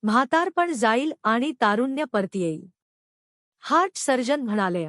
म्हातारपण जाईल आणि तारुण्य परत येईल. हार्ट सर्जन म्हणाले,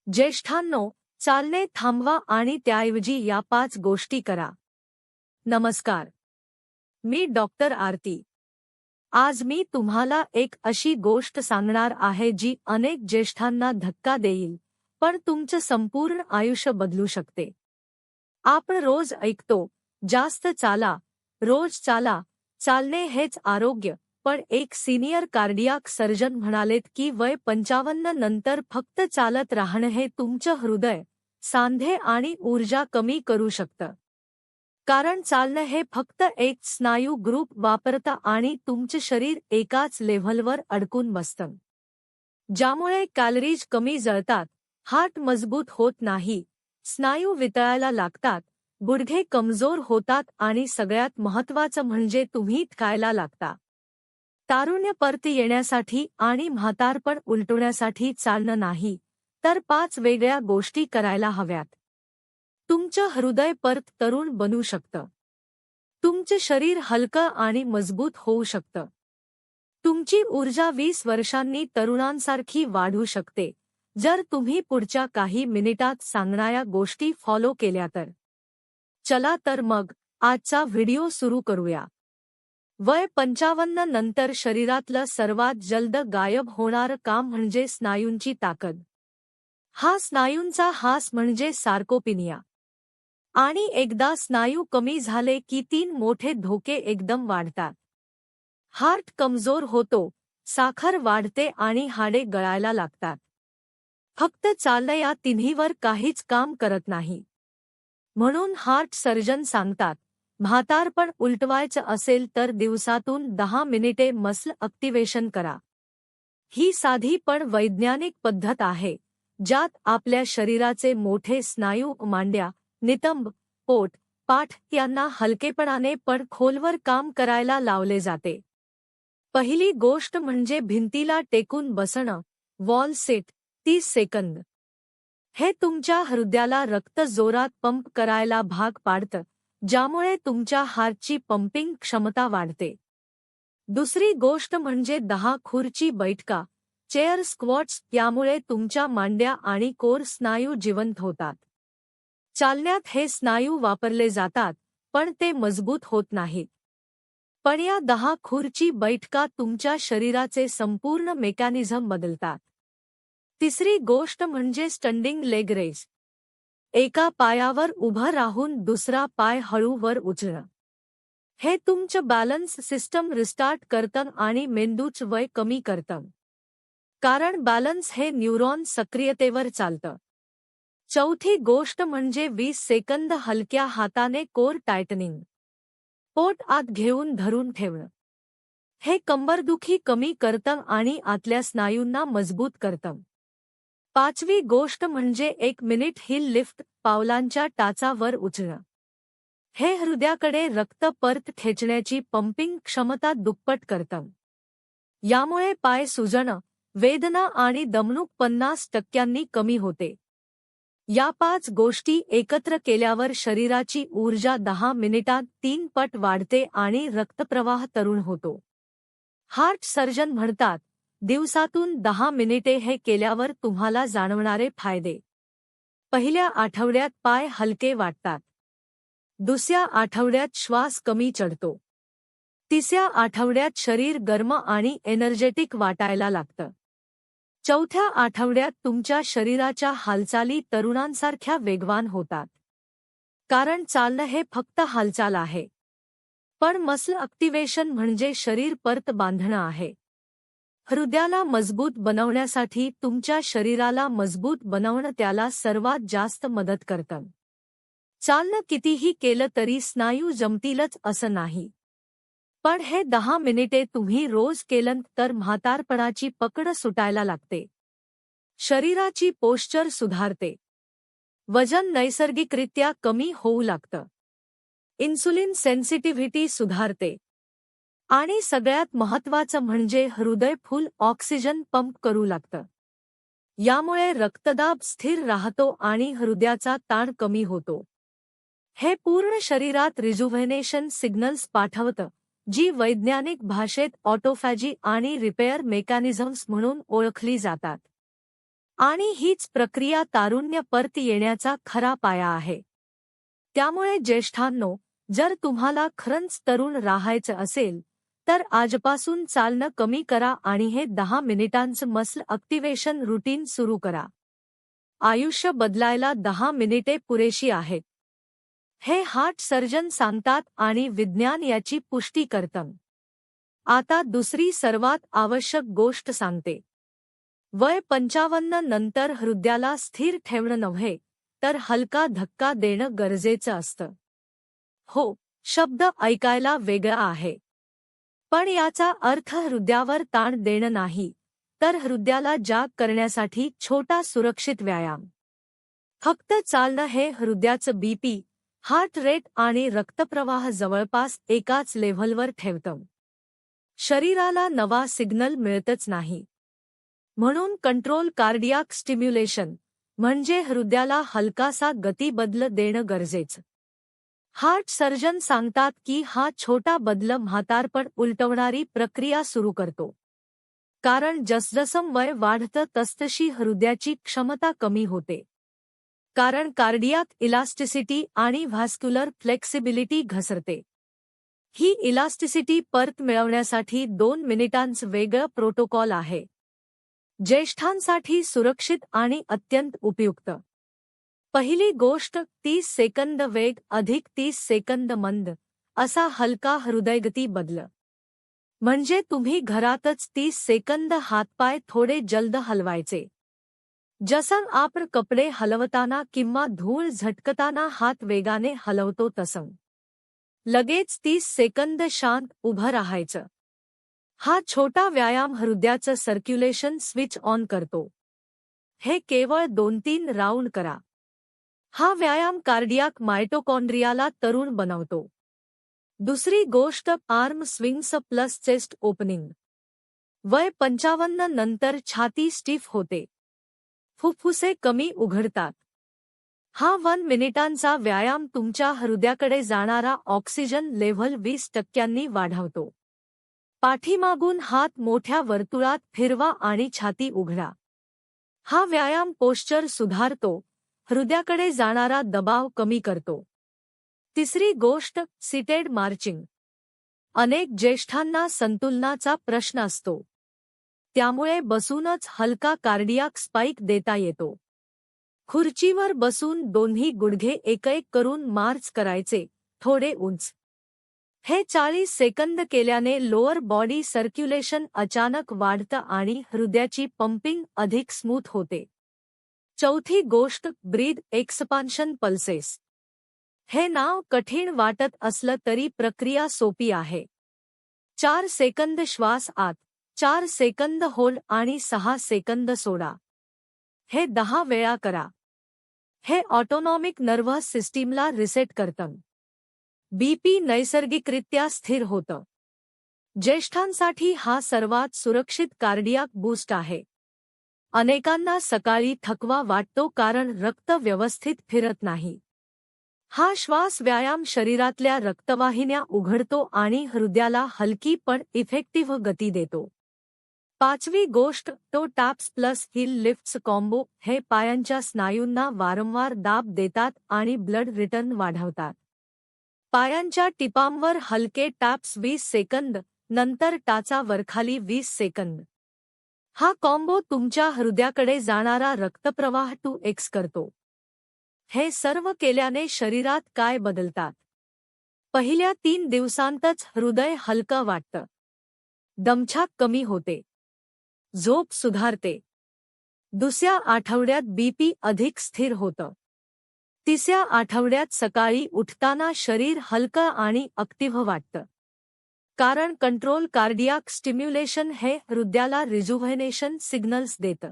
ज्येष्ठांनो, चालणे थांबवा आणि त्याऐवजी या 5 गोष्टी करा. नमस्कार, मी डॉक्टर आरती. आज मी तुम्हाला एक अशी गोष्ट सांगणार आहे जी अनेक ज्येष्ठांना धक्का देईल, पण तुमचं संपूर्ण आयुष्य बदलू शकते. आपण रोज ऐकतो, जास्त चाला, रोज चाला, चालणे हेच आरोग्य. पण एक सीनियर कार्डियाक सर्जन म्हणालेत की वय 55 नंतर फक्त चालत राहणं हे तुमचं हृदय, सांधे आणि ऊर्जा कमी करू शकतं. कारण चालणं हे फक्त एक स्नायू ग्रुप वापरतं आणि तुमचं शरीर एकाच लेव्हलवर अडकून बसतं. ज्यामुळे कॅलरीज कमी जळतात, हार्ट मजबूत होत नाही, स्नायू वितळायला लागतात, गुडघे कमजोर होतात आणि सगळ्यात महत्त्वाचं म्हणजे तुम्ही थकायला लागता. तारुण्य परत येण्यासाठी आणि म्हातारपण उलटवण्यासाठी चालणं नाही, तर 5 वेगळ्या गोष्टी करायला हव्यात. तुमचं हृदय परत तरुण बनू शकतं. तुमचं शरीर हलकं आणि मजबूत होऊ शकतं. तुमची ऊर्जा 20 वर्षांनी तरुणांसारखी वाढू शकते, जर तुम्ही पुढच्या काही मिनिटात सांगणाऱ्या गोष्टी फॉलो केल्या तर. चला तर मग, आजचा व्हिडिओ सुरू करूया. वय 55 नंतर शरीरातलं सर्वात जलद गायब होणारं काम म्हणजे स्नायूंची ताकद. हा स्नायूंचा हास म्हणजे सार्कोपिनिया. आणि एकदा स्नायू कमी झाले की 3 मोठे धोके एकदम वाढतात. हार्ट कमजोर होतो, साखर वाढते आणि हाडे गळायला लागतात. फक्त चालणं या तिन्हीवर काहीच काम करत नाही. म्हणून हार्ट सर्जन सांगतात, म्हातारपण उलटवायचं असेल तर दिवसातून 10 मिनिटे मसल ॲक्टिव्हेशन करा. ही साधी पण वैज्ञानिक पद्धत आहे, ज्यात आपल्या शरीराचे मोठे स्नायू मांड्या, नितंब, पोट, पाठ यांना हलकेपणाने पण खोलवर काम करायला लावले जाते. पहिली गोष्ट म्हणजे भिंतीला टेकून बसणं, वॉल सिट, 30 सेकंद. हे तुमच्या हृदयाला रक्त जोरात पंप करायला भाग पाडतं, ज्यामुळे तुमच्या हार्टची पंपिंग क्षमता वाढते. दुसरी गोष्ट म्हणजे 10 खुर्ची बैठका, चेअर स्क्वॉट्स. यामुळे तुमच्या मांड्या आणि कोर स्नायू जिवंत होतात. चालण्यात हे स्नायू वापरले जातात, पण ते मजबूत होत नाहीत. पण या 10 खुर्ची बैठका तुमच्या शरीराचे संपूर्ण मेकॅनिझम बदलतात. तिसरी गोष्ट म्हणजे स्टँडिंग लेग रेज. एका पायावर उभं राहून दुसरा पाय हळू वर उचलणं. हे तुमचं बॅलन्स सिस्टम रिस्टार्ट करतं आणि मेंदूचं वय कमी करतं. कारण बॅलन्स हे न्यूरॉन सक्रियतेवर चालतं. चौथी गोष्ट म्हणजे 20 सेकंद हलक्या हाताने कोर टायटनिंग. पोट आत घेऊन धरून ठेवणं. हे कंबरदुखी कमी करतं आणि आतल्या स्नायूंना मजबूत करतं. पाचवी गोष्ट म्हणजे 1 मिनिट हिल लिफ्ट, पावलांच्या टाचा वर उचलणं. हे हृदयाकडे रक्त परत खेचण्याची पंपिंग क्षमता दुप्पट करतं. यामुळे पाय सुजणं, वेदना आणि दमणूक 50% कमी होते. या 5 गोष्टी एकत्र केल्यावर शरीराची ऊर्जा 10 मिनिटात 3 पट वाढते आणि रक्तप्रवाह तरुण होतो. हार्ट सर्जन म्हणतात, दिवसातून 10 मिनिटे हे केल्यावर तुम्हाला जाणवणारे फायदे. पहिल्या आठवड्यात पाय हलके वाटतात. दुसऱ्या आठवड्यात श्वास कमी चढतो. तिसऱ्या आठवड्यात शरीर गरम आणि एनर्जेटिक वाटायला लागतं. चौथ्या आठवड्यात तुमच्या शरीराच्या हालचाली तरुणांसारख्या वेगवान होतात. कारण चालणं हे फक्त हालचाल आहे. पण मसल ॲक्टिव्हेशन म्हणजे शरीर परत बांधणं आहे. हृदयाला मजबूत बनवण्यासाठी तुमच्या शरीराला मजबूत बनवणं त्याला सर्वात जास्त मदत करतं. चालणं कितीही केलं तरी स्नायू जमतीलच असं नाही. पण हे 10 मिनिटे तुम्ही रोज केलं तर म्हातारपणाची पकड सुटायला लागते. शरीराची पोश्चर सुधारते. वजन नैसर्गिकरित्या कमी होऊ लागतं. इन्सुलिन सेन्सिटिव्हिटी सुधारते. आणि सगळ्यात महत्त्वाचं म्हणजे हृदय फुल ऑक्सिजन पंप करू लागतं. यामुळे रक्तदाब स्थिर राहतो आणि हृदयाचा ताण कमी होतो. हे पूर्ण शरीरात रिजुव्हेनेशन सिग्नल्स पाठवतं, जी वैज्ञानिक भाषेत ऑटोफॅजी आणि रिपेअर मेकॅनिझम्स म्हणून ओळखली जातात. आणि हीच प्रक्रिया तारुण्य परत येण्याचा खरा पाया आहे. त्यामुळे ज्येष्ठांनो, जर तुम्हाला खरंच तरुण राहायचं असेल, तर आजपासून चालणं कमी करा आणि हे 10 मिनिटांचं मसल ॲक्टिव्हेशन रुटीन सुरू करा. आयुष्य बदलायला 10 मिनिटे पुरेशी आहेत. हे हार्ट सर्जन सांगतात आणि विज्ञान याची पुष्टी करतं. आता दुसरी सर्वात आवश्यक गोष्ट सांगते. वय 55 नंतर हृदयाला स्थिर ठेवणं नव्हे, तर हलका धक्का देणं गरजेचं असतं. हो, शब्द ऐकायला वेगळा आहे. पण याचा अर्थ हृदयावर ताण देणं नाही, तर हृदयाला जाग करण्यासाठी छोटा सुरक्षित व्यायाम. फक्त चालणं हे हृदयाचं बीपी, हार्ट रेट आणि रक्तप्रवाह जवळपास एकाच लेव्हलवर ठेवतं. शरीराला नवा सिग्नल मिळतच नाही. म्हणून कंट्रोल कार्डियाक स्टिम्युलेशन म्हणजे हृदयाला हलकासा गती बदल देणं गरजेचं. हार्ट सर्जन सांगतात की हा छोटा बदल म्हातारपण उलटवणारी प्रक्रिया सुरू करतो. कारण जसजसं वय वाढतं तसतशी हृदयाची क्षमता कमी होते. कारण कार्डियाक इलास्टिसिटी आणि व्हास्क्युलर फ्लेक्सिबिलिटी घसरते. ही इलास्टिसिटी परत मिळवण्यासाठी 2 मिनिटांचं वेगळं प्रोटोकॉल आहे. ज्येष्ठांसाठी सुरक्षित आणि अत्यंत उपयुक्त. पहिली गोष्ट 30 सेकंद वेग अधिक 30 सेकंद मंद असा हलका हृदयगती बदल. म्हणजे तुम्ही घरातच 30 सेकंद हातपाय थोडे जलद हलवायचे. जसं आपण कपडे हलवताना किंवा धूळ झटकताना हात वेगाने हलवतो तसं. लगेच 30 सेकंद शांत उभं राहायचं. हा छोटा व्यायाम हृदयाचं सर्क्युलेशन स्विच ऑन करतो. हे केवळ 2-3 राऊंड करा. हा व्यायाम कार्डियाक मायटोकॉन्ड्रियाला तरुण बनवतो. दुसरी गोष्ट arm swings plus chest opening. वय 55 नंतर छाती स्टिफ होते. फुफ्फुसे कमी उघडतात. हा 1 मिनिटांचा व्यायाम तुमच्या हृदयाकडे जाणारा ऑक्सिजन लेव्हल 20% वाढवतो. पाठीमागून हात मोठ्या वर्तुळात फिरवा आणि छाती उघडा. हा व्यायाम पोश्चर सुधारतो, हृदयाकडे जाणारा दबाव कमी करतो. तिसरी गोष्ट सीटेड मार्चिंग. अनेक ज्येष्ठांना संतुलनाचा प्रश्न असतो. त्यामुळे बसूनच हलका कार्डियाक स्पाइक देता येतो. खुर्चीवर बसून दोन्ही गुडघे एक-एक करून मार्च करायचे, थोडे उंच. हे 40 सेकंद केल्याने लोअर बॉडी सर्क्युलेशन अचानक वाढतं आणि हृदयाची पंपिंग अधिक स्मूथ होते. चौथी गोष्ट ब्रीथ एक्सपान्शन पल्सेस. हे नाव कठीण वाटत असलं तरी प्रक्रिया सोपी आहे. 4 सेकंद श्वास आत, 4 सेकंद होल्ड आणि 6 सेकंद सोडा. हे 10 वेळा करा. हे ऑटोनॉमिक नर्व्हस सिस्टीमला रिसेट करतं. बीपी नैसर्गिकरित्या स्थिर होतं. ज्येष्ठांसाठी हा सर्वात सुरक्षित कार्डियाक बूस्ट आहे. अनेकांना सकाळी थकवा वाटतो कारण रक्त व्यवस्थित फिरत नाही. हा श्वास व्यायाम शरीरातल्या रक्तवाहिन्या उघडतो आणि हृदयाला हलकी पण इफेक्टिव्ह गती देतो. पाचवी गोष्ट toe taps plus heel lifts combo. हे पायांच्या स्नायूंना वारंवार दाब देतात आणि ब्लड रिटर्न वाढवतात. पायांच्या टिपांवर हलके टॅप्स 20 सेकंद, नंतर टाचा वरखाली 20 सेकंद. हा कॉम्बो तुमच्या हृदयाकडे जाणारा रक्तप्रवाह 2x करतो. हे सर्व केल्याने शरीरात काय बदलतात? पहिल्या 3 दिवसांतच हृदय हलकं वाटतं. दमछाक कमी होते. झोप सुधारते. दुसऱ्या आठवड्यात बीपी अधिक स्थिर होतं. तिसऱ्या आठवड्यात सकाळी उठताना शरीर हलकं आणि ॲक्टिव्ह वाटतं. कारण कंट्रोल कार्डियाक स्टिम्युलेशन हे हृदयाला रिजुव्हनेशन सिग्नल्स देतं.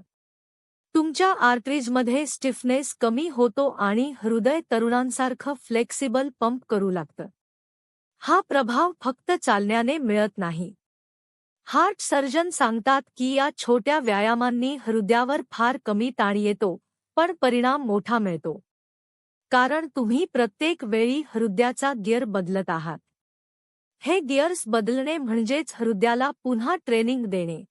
तुमच्या आर्टरीजमध्ये स्टिफनेस कमी होतो आणि हृदय तरुणांसारखं फ्लेक्सिबल पंप करू लागतं. हा प्रभाव फक्त चालण्याने मिळत नाही. हार्ट सर्जन सांगतात की या छोट्या व्यायामांनी हृदयावर फार कमी ताण येतो, पण परिणाम मोठा मिळतो. कारण तुम्ही प्रत्येक वेळी हृदयाचा गिअर बदलत आहात. हे गिअर्स बदलणे म्हणजेच हृदयाला पुन्हा ट्रेनिंग देणे.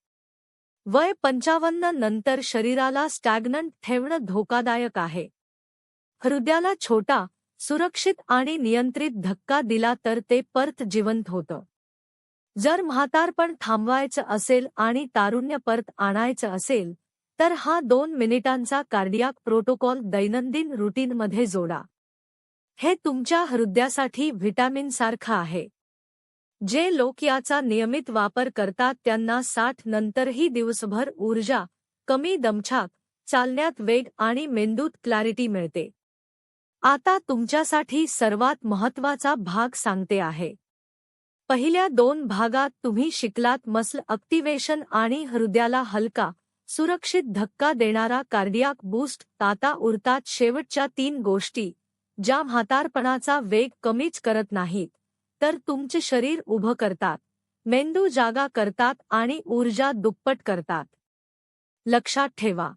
वय 55 नंतर शरीराला स्टॅग्नंट ठेवणं धोकादायक आहे. हृदयाला छोटा, सुरक्षित आणि नियंत्रित धक्का दिला तर ते परत जिवंत होतं. जर म्हातारपण थांबवायचं असेल आणि तारुण्य परत आणायचं असेल तर हा 2 मिनिटांचा कार्डियाक प्रोटोकॉल दैनंदिन रुटीनमध्ये जोडा. हे तुमच्या हृदयासाठी व्हिटॅमिनसारखं आहे. जे लोक याचा नियमित वापर करतात त्यांना 60 नंतरही दिवसभर ऊर्जा, कमी दमछाक, चालण्यात वेग आणि मेंदूत क्लॅरिटी मिळते. आता तुमच्यासाठी सर्वात महत्त्वाचा भाग सांगते आहे. पहिल्या 2 भागात तुम्ही शिकलात मसल ॲक्टिव्हेशन आणि हृदयाला हलका, सुरक्षित धक्का देणारा कार्डियाक बूस्ट. आता उरतात शेवटच्या 3 गोष्टी, ज्या म्हातारपणाचा वेग कमीच करत नाहीत, तर तुमचे शरीर उभं करतात, मेंदू जागा करतात आणि ऊर्जा दुप्पट करतात. लक्षात ठेवा,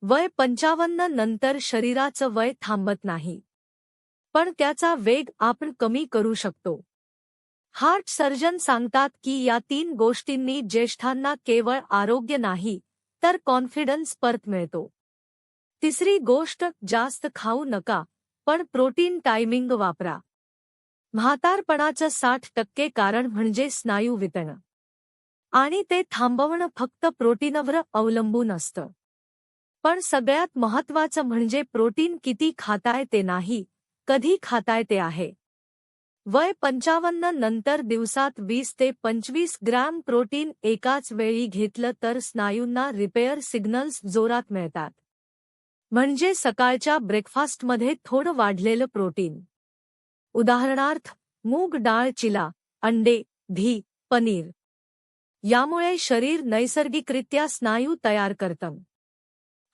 वय 55 नंतर शरीराचं वय थांबत नाही, पण त्याचा वेग आपण कमी करू शकतो. हार्ट सर्जन सांगतात की या 3 गोष्टींनी ज्येष्ठांना केवळ आरोग्य नाही तर कॉन्फिडन्स परत मिळतो. तिसरी गोष्ट, जास्त खाऊ नका, पण प्रोटीन टायमिंग वापरा. म्हातारपणाचं 60% कारण म्हणजे स्नायू वितळणं, आणि ते थांबवणं फक्त प्रोटीनवर अवलंबून असतं. पण सगळ्यात महत्त्वाचं म्हणजे प्रोटीन किती खाताय ते नाही, कधी खाताय ते आहे. वय 55 नंतर दिवसात 20 ते 25 ग्रॅम प्रोटीन एकाच वेळी घेतलं तर स्नायूंना रिपेअर सिग्नल्स जोरात मिळतात. म्हणजे सकाळच्या ब्रेकफास्टमध्ये थोडं वाढलेलं प्रोटीन, उदाहरणार्थ मूग डाळ, चिला, अंडे, घी, पनीर, यामुळे शरीर नैसर्गिकरित्या स्नायू तयार करतं.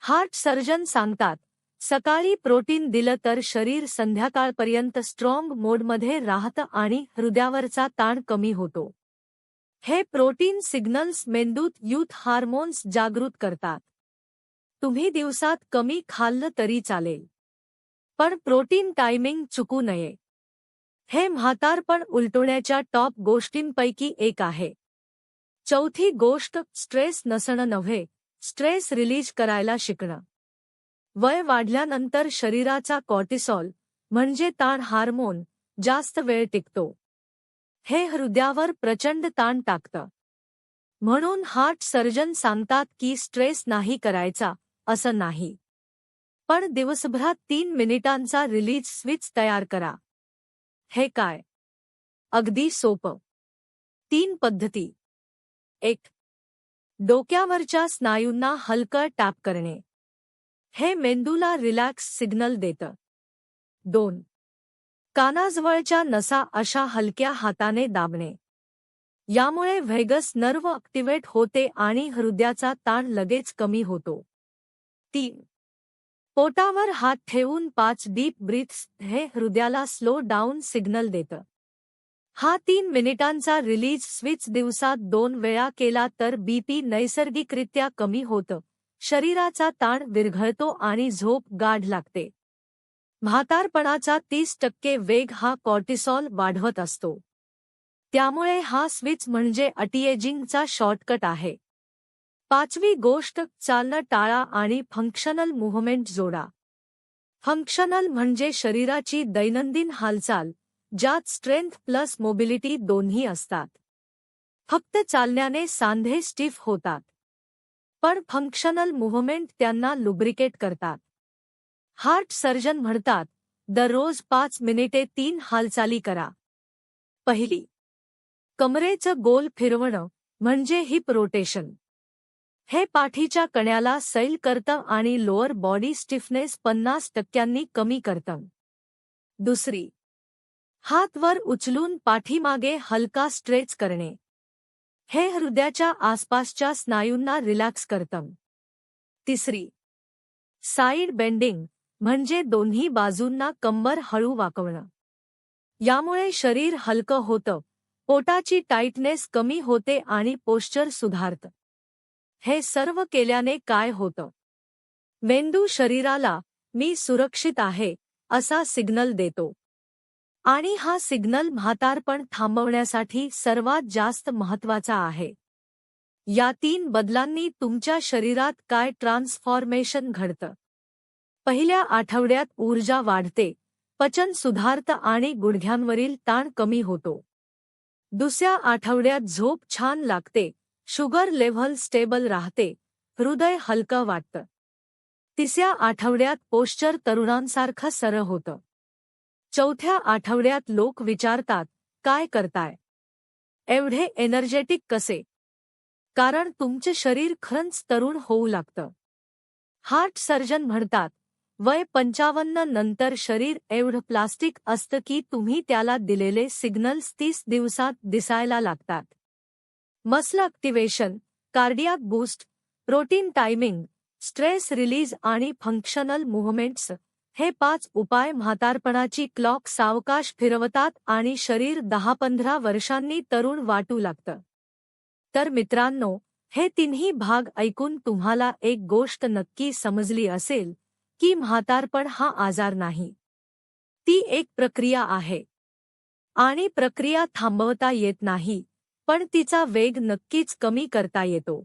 हार्ट सर्जन सांगतात, सकाळी प्रोटीन दिलं तर शरीर संध्याकाळपर्यंत स्ट्रॉंग मोडमध्ये राहतं आणि हृदयावरचा ताण कमी होतो. हे प्रोटीन सिग्नल्स मेंदूत यूथ हार्मोन्स जागृत करतात. तुम्ही दिवसात कमी खाल्लं तरी चालेल, पण प्रोटीन टायमिंग चुकू नये. हे म्हातारपण उलटवण्याच्या टॉप गोष्टींपैकी एक आहे. चौथी गोष्ट, स्ट्रेस नसणं नव्हे, स्ट्रेस रिलीज करायला शिकणं. वय वाढल्यानंतर शरीराचा कॉर्टिसॉल म्हणजे ताण हार्मोन जास्त वेळ टिकतो. हे हृदयावर प्रचंड ताण टाकतं. म्हणून हार्ट सर्जन सांगतात की स्ट्रेस नाही करायचा असं नाही, पण दिवसभरात 3 मिनिटांचा रिलीज स्विच तयार करा. हे काय? अगदी सोपं. 3 पद्धती. 1. डोक्यावरच्या स्नायूंना हलकं टॅप करणे. हे मेंदूला रिलॅक्स सिग्नल देतं. 2. कानाजवळच्या नसा अशा हलक्या हाताने दाबणे. यामुळे व्हेगस नर्व ॲक्टिव्हेट होते आणि हृदयाचा ताण लगेच कमी होतो. 3. पोटावर हात ठेवून 5 डीप ब्रीथ्स. हे हृदयाला स्लो डाऊन सिग्नल देतं. हा 3 मिनिटांचा रिलीज स्विच दिवसात 2 वेळा केला तर बीपी नैसर्गिकरित्या कमी होतं, शरीराचा ताण विरघळतो आणि झोप गाढ लागते. म्हातारपणाचा 30% वेग हा कॉर्टिसॉल वाढवत असतो. त्यामुळे हा स्विच म्हणजे अँटी-एजिंगचा शॉर्टकट आहे. 5वी गोष्ट, चालणं टाळा आणि फंक्शनल मूव्हमेंट जोडा. फंक्शनल म्हणजे शरीराची दैनंदिन हालचाल, ज्यात स्ट्रेंथ प्लस मोबिलिटी दोन्ही असतात. फक्त चालण्याने सांधे स्टिफ होतात, पण फंक्शनल मूव्हमेंट त्यांना लुब्रिकेट करतात. हार्ट सर्जन म्हणतात, दररोज 5 मिनिटे 3 हालचाली करा. पहिली, कमरेचं गोल फिरवणं म्हणजे हिप रोटेशन. हे पाठीच्या कण्याला सैल करतं आणि लोअर बॉडी स्टिफनेस 50% कमी करतं. दुसरी, हात वर उचलून पाठीमागे हलका स्ट्रेच करणे. हे हृदयाच्या आसपासच्या स्नायूंना रिलॅक्स करतं. तिसरी, साइड बेंडिंग म्हणजे दोन्ही बाजूंना कंबर हळू वाकवणं. यामुळे शरीर हलकं होतं, पोटाची टाइटनेस कमी होते आणि पोश्चर सुधारतं. हे सर्व केल्याने काय होतं? मेंदू शरीराला मी सुरक्षित आहे असा सिग्नल देतो. आणि हा सिग्नल म्हातारपण थांबवण्यासाठी सर्वात जास्त महत्त्वाचा आहे. या 3 बदलांनी तुमच्या शरीरात काय ट्रान्सफॉर्मेशन घडतं? पहिल्या आठवड्यात ऊर्जा वाढते, पचन सुधारतं आणि गुडघ्यांवरील ताण कमी होतो. दुसऱ्या आठवड्यात झोप छान लागते, शुगर लेव्हल स्टेबल राहते, हृदय हलकं वाटतं. तिसऱ्या आठवड्यात पोश्चर तरुणांसारखं सरळ होतं. चौथ्या आठवड्यात लोक विचारतात, काय करताय? एवढे एनर्जेटिक कसे? कारण तुमचे शरीर खरंच तरुण होऊ लागतं. हार्ट सर्जन म्हणतात, वय 55 नंतर शरीर एवढं प्लास्टिक असतं की तुम्ही त्याला दिलेले सिग्नल्स 30 दिवसात दिसायला लागतात. Muscle activation, cardiac boost, protein timing, stress release आणि फंक्शनल मूव्हमेंट्स हे 5 उपाय म्हातारपणाची क्लॉक सावकाश फिरवतात आणि शरीर 10-15 वर्षांनी तरुण वाटू लागतं. तर मित्रांनो, हे तिन्ही भाग ऐकून तुम्हाला एक गोष्ट नक्की समजली असेल की म्हातारपण हा आजार नाही. ती एक प्रक्रिया आहे. आणि प्रक्रिया थांबवता येत नाही, पण तिचा वेग नक्कीच कमी करता येतो.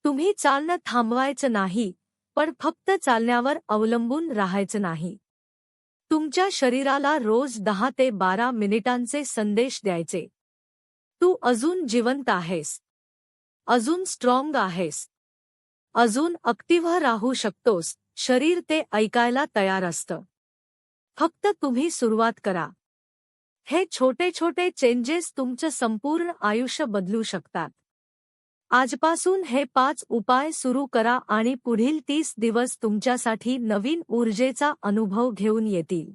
तुम्ही चालणं थांबवायचं नाही, पण फक्त चालण्यावर अवलंबून राहायचं नाही. तुमच्या शरीराला रोज 10 ते 12 मिनिटांचे संदेश द्यायचे. तू अजून जिवंत आहेस. अजून स्ट्रॉंग आहेस. अजून ॲक्टिव्ह राहू शकतोस. शरीर ते ऐकायला तयार असतं. फक्त तुम्ही सुरुवात करा. हे छोटे छोटे चेंजेस तुमचं संपूर्ण आयुष्य बदलू शकतात. आजपासून हे 5 उपाय सुरू करा आणि पुढील 30 दिवस तुमच्यासाठी नवीन ऊर्जेचा अनुभव घेऊन येतील.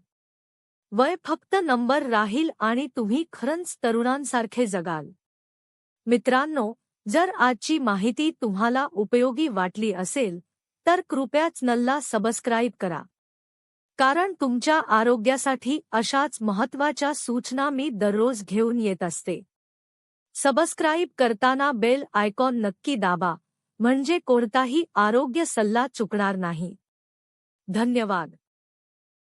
वय फक्त नंबर राहील आणि तुम्ही खरंच तरुणांसारखे जगाल. मित्रांनो, जर आजची माहिती तुम्हाला उपयोगी वाटली असेल तर कृपया चॅनलला सबस्क्राईब करा. कारण तुमच्या आरोग्यासाठी अशाच महत्त्वाच्या सूचना मी दररोज घेऊन येत असते. सबस्क्राईब करताना बेल आयकॉन नक्की दाबा, म्हणजे कोणताही आरोग्य सल्ला चुकणार नाही. धन्यवाद.